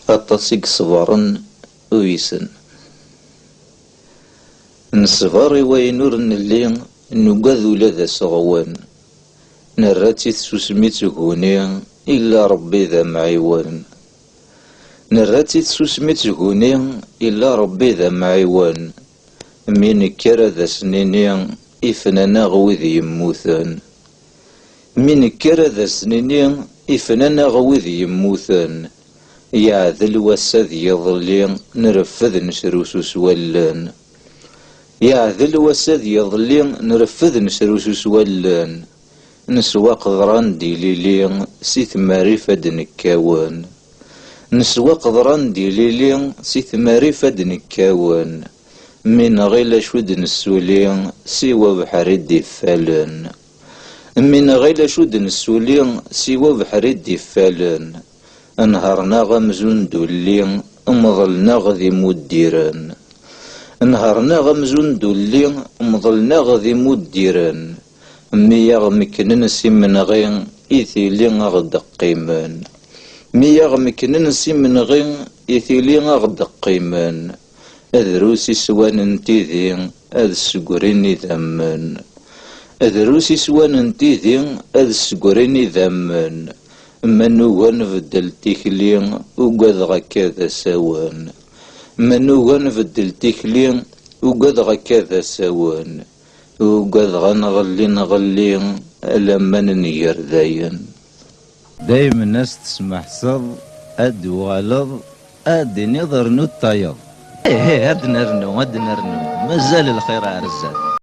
أطاسيك صبرن ويسن نصبر وينور نلي نقاذ ولا ذا صغوان نراتي تسوسمي تهوني إلا ربي ذا معيوان نراتي تسوسمي تهوني إلا ربي ذا معيوان من كرا ذا سنيني إفنانا غوذ يموثان من كرا ذا سنيني إفنانا غوذ يموثان يعذل وساد يظلي نرفذ نشروس سوالان يعذل وساد يظلي نرفذ نشروس سوالان نسوا قدران ديليلي سيث معرفة نكاوان نسوا قدران ديليلي سيث معرفة نكاوان من غير شود نسولي سوى بحر الدفالان من غير شود نسولي سوى بحر الدفالان انهارنا غمزون دولي امضلنا غذي مديران انهارنا غمزون دولي امضلنا غذي مديران مياغ مكنن سيمن غين إثيلي غد قيمان مياغ مكنن سيمن غين إثيلي غد قيمان أذروسي سوان انتيذي أذ سقريني ذمان أذروسي سوان انتيذي أذ سقريني ذمان منو نفدل تيكلي وقد غكذا سوان منو نفدل تيكلي وقد غكذا سوان وقد غنغلي لما نير ذاين دايما الناس تسمح صل اد والض اد نظر نطيض ايه اد نرنو مازال الخير عرزات